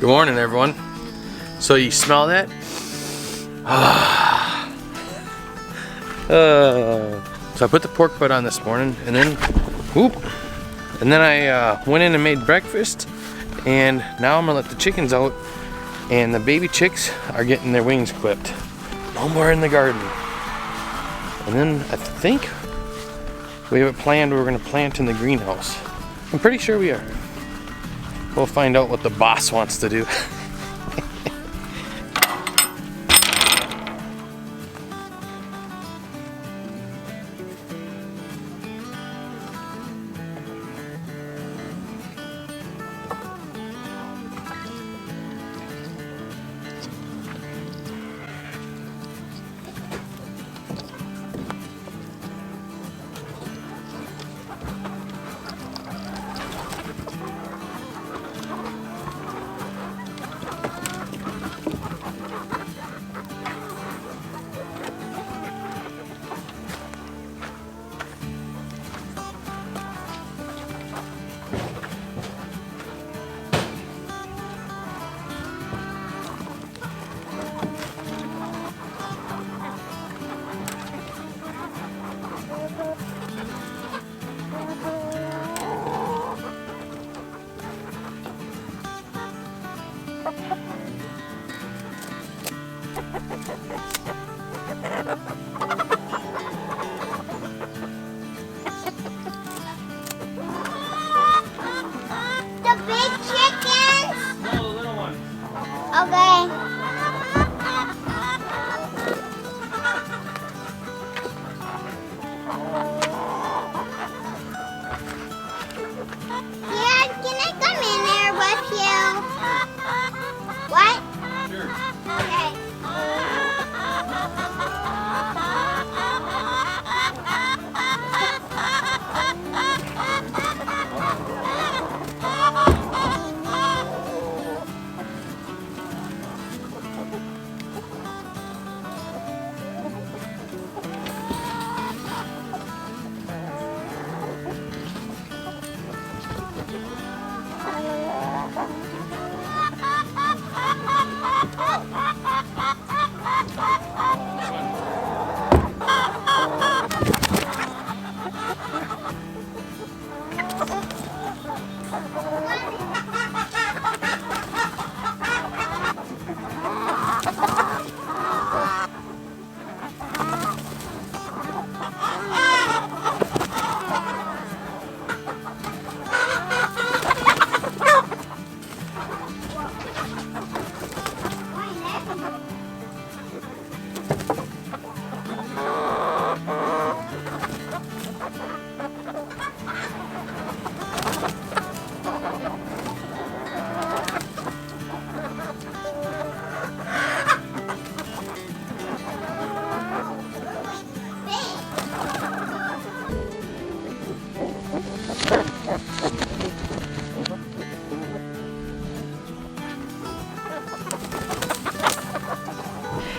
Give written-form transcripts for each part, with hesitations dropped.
Good morning, everyone. So you smell that? So I put the pork butt on this morning, and then, I went in and made breakfast, and now I'm gonna let the chickens out, and the baby chicks are getting their wings clipped. No more in the garden. And then I think we have it planned. We're gonna plant in the greenhouse. I'm pretty sure we are. We'll find out what the boss wants to do.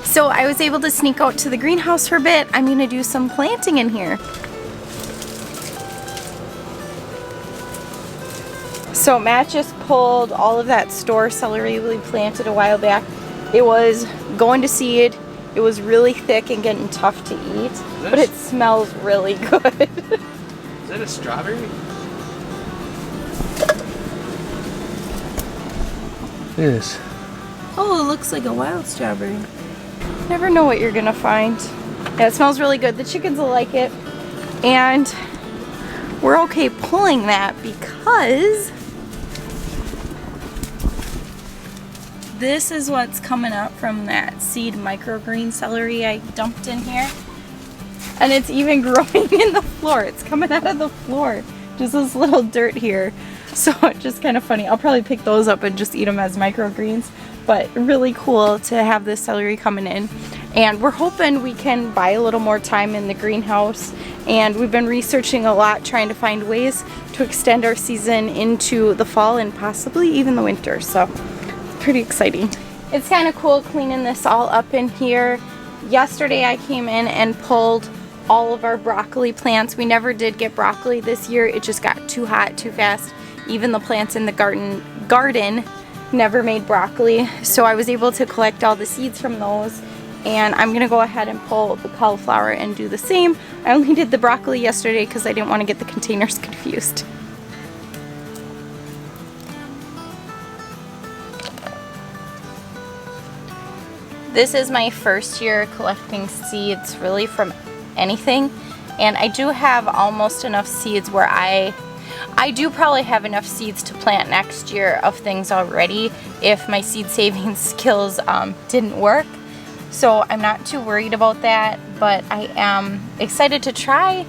So I was able to sneak out to the greenhouse for a bit. I'm gonna do some planting in here. So Matt just pulled all of that store celery we planted a while back. It was going to seed. It was really thick and getting tough to eat, but it smells really good. Is that a strawberry? It is. Oh, it looks like a wild strawberry. Never know what you're gonna find. Yeah, it smells really good. The chickens will like it. And we're okay pulling that because this is what's coming up from that seed microgreen celery I dumped in here. And it's even growing in the floor. It's coming out of the floor. Just this little dirt here. So it's just kind of funny. I'll probably pick those up and just eat them as microgreens. But really cool to have this celery coming in. And we're hoping we can buy a little more time in the greenhouse. And we've been researching a lot, trying to find ways to extend our season into the fall and possibly even the winter. So it's pretty exciting. It's kind of cool cleaning this all up in here. Yesterday I came in and pulled all of our broccoli plants. We never did get broccoli this year. It just got too hot too fast. Even the plants in the garden never made broccoli, so I was able to collect all the seeds from those, and I'm gonna go ahead and pull the cauliflower and do the same. I only did the broccoli yesterday because I didn't want to get the containers confused. This is my first year collecting seeds really from anything, and I do have almost enough seeds where I do probably have enough seeds to plant next year of things already if my seed saving skills didn't work. So I'm not too worried about that, but I am excited to try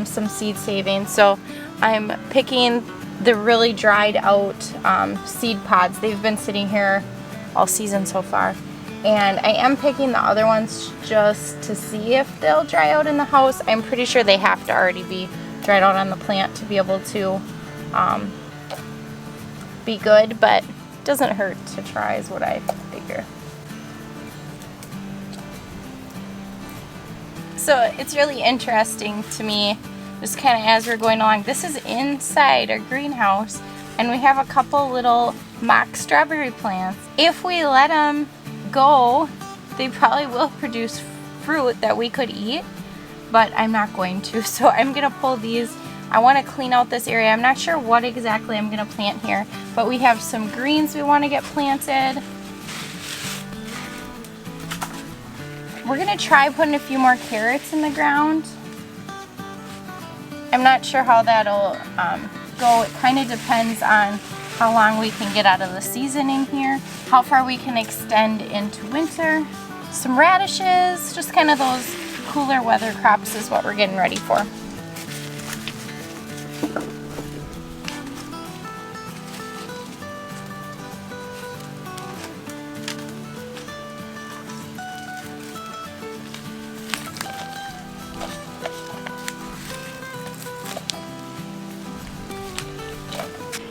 some seed saving. So I'm picking the really dried out seed pods. They've been sitting here all season so far. And I am picking the other ones just to see if they'll dry out in the house. I'm pretty sure they have to already be dried out on the plant to be able to be good, but it doesn't hurt to try is what I figure. So it's really interesting to me, just kind of as we're going along. This is inside our greenhouse, and we have a couple little mock strawberry plants. If we let them go, they probably will produce fruit that we could eat, but I'm not going to. So I'm gonna pull these. I want to clean out this area. I'm not sure what exactly I'm gonna plant here, but we have some greens we want to get planted. We're gonna try putting a few more carrots in the ground. I'm not sure how that'll go. It kind of depends on how long we can get out of the seasoning here, how far we can extend into winter. Some radishes, just kind of those cooler weather crops is what we're getting ready for.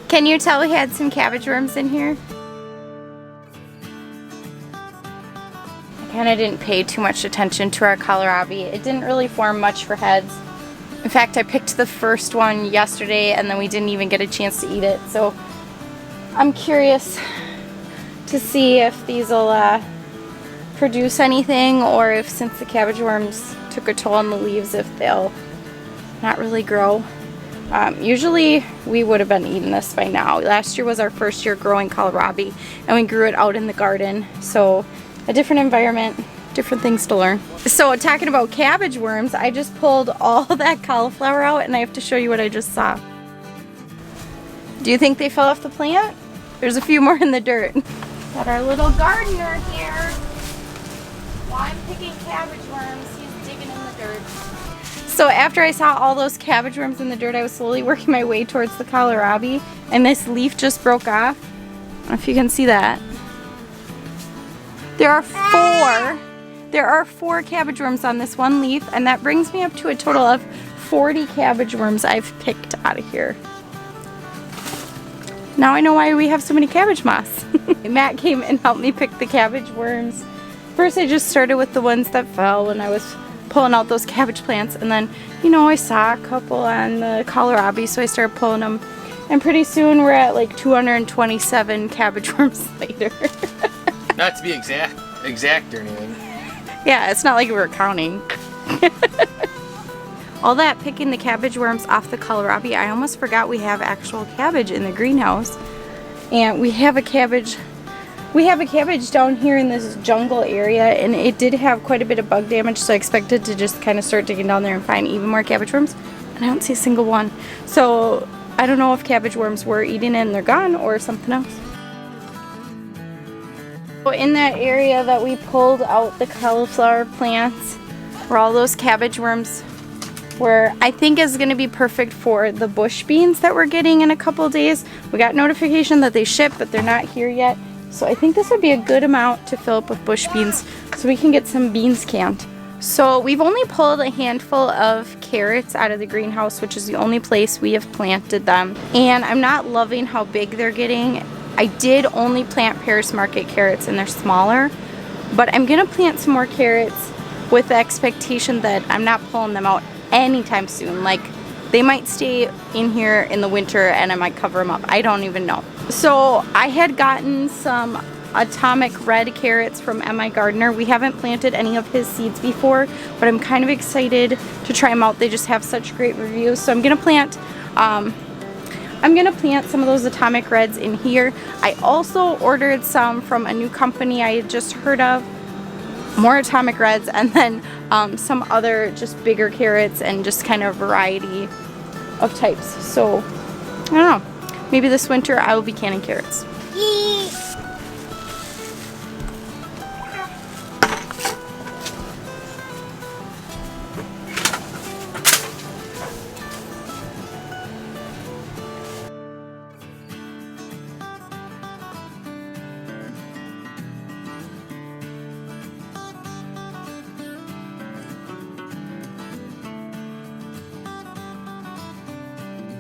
Can you tell we had some cabbage worms in here? I kind of didn't pay too much attention to our kohlrabi. It didn't really form much for heads. In fact, I picked the first one yesterday and then we didn't even get a chance to eat it. So I'm curious to see if these will produce anything, or if, since the cabbage worms took a toll on the leaves, if they'll not really grow. Usually we would have been eating this by now. Last year was our first year growing kohlrabi, and we grew it out in the garden. So a different environment, different things to learn. So talking about cabbage worms, I just pulled all that cauliflower out, and I have to show you what I just saw. Do you think they fell off the plant? There's a few more in the dirt. Got our little gardener here. While I'm picking cabbage worms, he's digging in the dirt. So after I saw all those cabbage worms in the dirt, I was slowly working my way towards the kohlrabi, and this leaf just broke off. I don't know if you can see that. There are four cabbage worms on this one leaf, and that brings me up to a total of 40 cabbage worms I've picked out of here. Now I know why we have so many cabbage moths. Matt came and helped me pick the cabbage worms. First I just started with the ones that fell when I was pulling out those cabbage plants, and then, you know, I saw a couple on the kohlrabi, so I started pulling them, and pretty soon we're at like 227 cabbage worms later. Not to be exact or anything. Yeah, it's not like we were counting. All that picking the cabbage worms off the kohlrabi, I almost forgot we have actual cabbage in the greenhouse, and we have a cabbage down here in this jungle area, and it did have quite a bit of bug damage, so I expected to just kind of start digging down there and find even more cabbage worms, and I don't see a single one. So I don't know if cabbage worms were eating it and they're gone, or something else. So in that area that we pulled out the cauliflower plants, where all those cabbage worms were, I think is going to be perfect for the bush beans that we're getting in a couple days. We got notification that they ship, but they're not here yet. So I think this would be a good amount to fill up with bush beans so we can get some beans canned. So we've only pulled a handful of carrots out of the greenhouse, which is the only place we have planted them. And I'm not loving how big they're getting. I did only plant Paris Market carrots, and they're smaller. But I'm going to plant some more carrots with the expectation that I'm not pulling them out anytime soon. Like They might stay in here in the winter and I might cover them up. I don't even know. So I had gotten some atomic red carrots from M.I. Gardner. We haven't planted any of his seeds before, but I'm kind of excited to try them out. They just have such great reviews. So I'm gonna plant some of those atomic reds in here. I also ordered some from a new company I had just heard of, more atomic reds, and then some other just bigger carrots and just kind of variety of types. So I don't know, maybe this winter I will be canning carrots.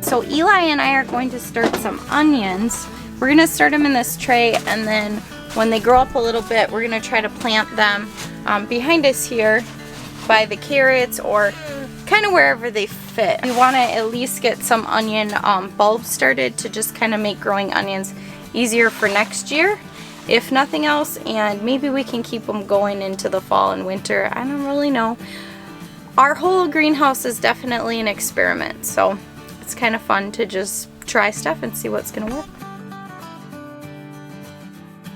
So Eli and I are going to start some onions. We're gonna start them in this tray, and then when they grow up a little bit, we're gonna try to plant them behind us here by the carrots or kind of wherever they fit. We wanna at least get some onion bulbs started to just kind of make growing onions easier for next year, if nothing else, and maybe we can keep them going into the fall and winter. I don't really know. Our whole greenhouse is definitely an experiment, so it's kind of fun to just try stuff and see what's gonna work.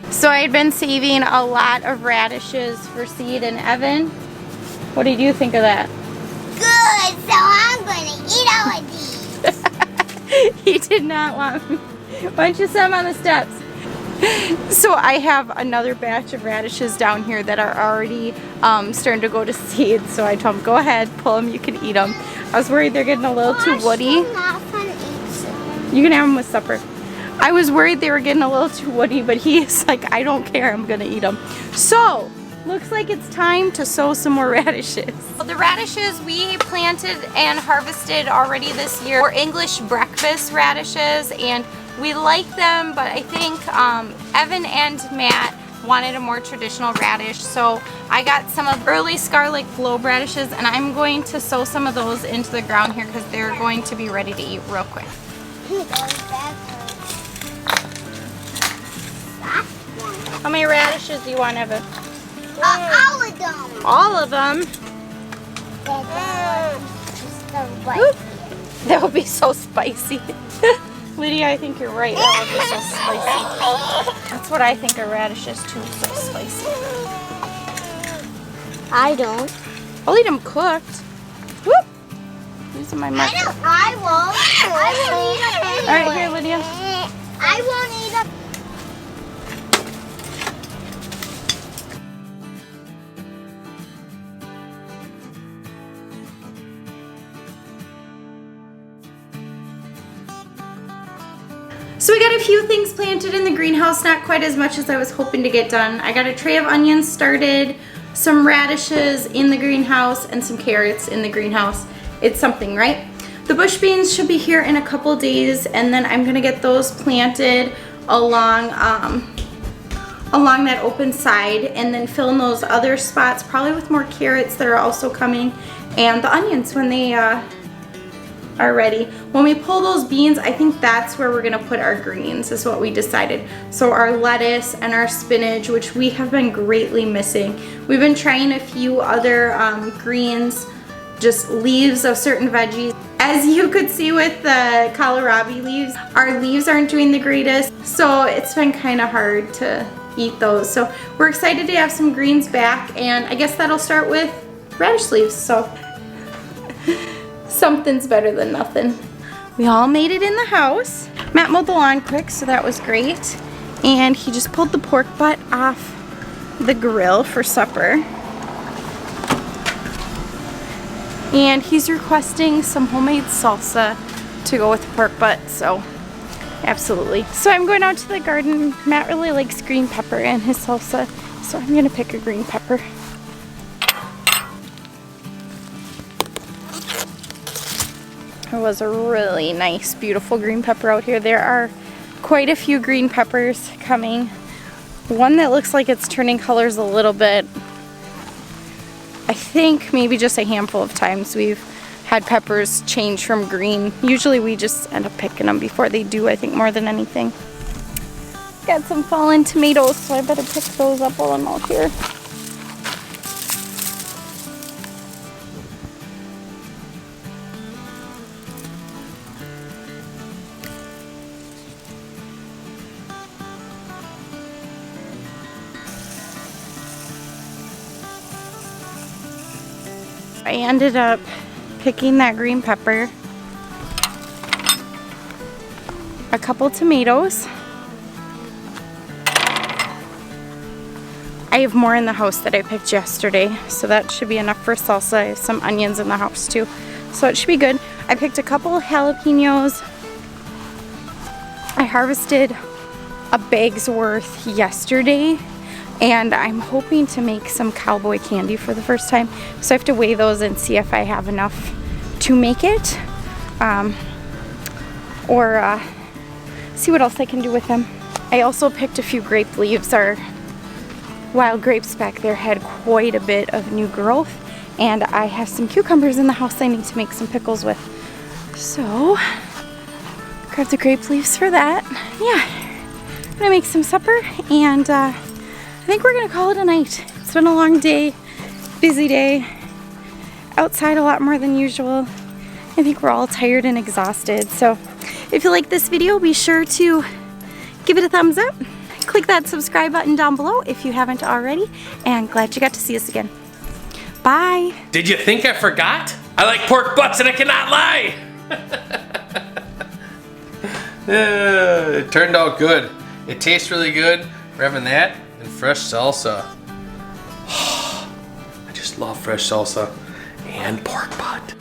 So I had been saving a lot of radishes for seed, and Evan, what did you think of that? Good, so I'm gonna eat all of these. He did not want me. Why don't you set them on the steps? So I have another batch of radishes down here that are already starting to go to seed. So I told him, go ahead, pull them, you can eat them. I was worried they're getting a little too woody. You can have them with supper. I was worried they were getting a little too woody, but he's like, I don't care, I'm gonna eat them. So, looks like it's time to sow some more radishes. The radishes we planted and harvested already this year were English breakfast radishes, and we like them, but I think Evan and Matt wanted a more traditional radish, so I got some of early Scarlet Globe radishes, and I'm going to sow some of those into the ground here because they're going to be ready to eat real quick. How many radishes do you want, Evan? All of them. All of them? That would be so spicy. Lydia, I think you're right. That would be so spicy. That's what I think of radishes too, so spicy. I don't. I'll eat them cooked. Whoop! Using my marker. I won't. I won't eat them anyway. All right, here, Lydia. I won't eat them. So we got a few things planted in the greenhouse, not quite as much as I was hoping to get done. I got a tray of onions started, some radishes in the greenhouse, and some carrots in the greenhouse. It's something, right? The bush beans should be here in a couple days, and then I'm gonna get those planted along along that open side, and then fill in those other spots, probably with more carrots that are also coming, and the onions when they are ready. When we pull those beans, I think that's where we're gonna put our greens, is what we decided. So our lettuce and our spinach, which we have been greatly missing. We've been trying a few other greens, just leaves of certain veggies. As you could see with the kohlrabi leaves, our leaves aren't doing the greatest, so it's been kind of hard to eat those. So we're excited to have some greens back, and I guess that'll start with radish leaves. So something's better than nothing. We all made it in the house. Matt mowed the lawn quick, so that was great. And he just pulled the pork butt off the grill for supper. And he's requesting some homemade salsa to go with the pork butt, so absolutely. So I'm going out to the garden. Matt really likes green pepper in his salsa, so I'm gonna pick a green pepper. There was a really nice, beautiful green pepper out here. There are quite a few green peppers coming. One that looks like it's turning colors a little bit. I think maybe just a handful of times we've had peppers change from green. Usually we just end up picking them before they do, I think, more than anything. Got some fallen tomatoes, so I better pick those up while I'm out here. I ended up picking that green pepper, a couple tomatoes. I have more in the house that I picked yesterday, so that should be enough for salsa. I have some onions in the house too, so it should be good. I picked a couple jalapenos. I harvested a bag's worth yesterday, and I'm hoping to make some cowboy candy for the first time. So I have to weigh those and see if I have enough to make it, or see what else I can do with them. I also picked a few grape leaves. Our wild grapes back there had quite a bit of new growth, and I have some cucumbers in the house I need to make some pickles with. So, grab the grape leaves for that. Yeah, I'm gonna make some supper, and I think we're gonna call it a night. It's been a long day, busy day, outside a lot more than usual. I think we're all tired and exhausted. So if you like this video, be sure to give it a thumbs up. Click that subscribe button down below if you haven't already, and glad you got to see us again. Bye. Did you think I forgot? I like pork butts and I cannot lie. It turned out good. It tastes really good. We're having that and fresh salsa. I just love fresh salsa and pork butt.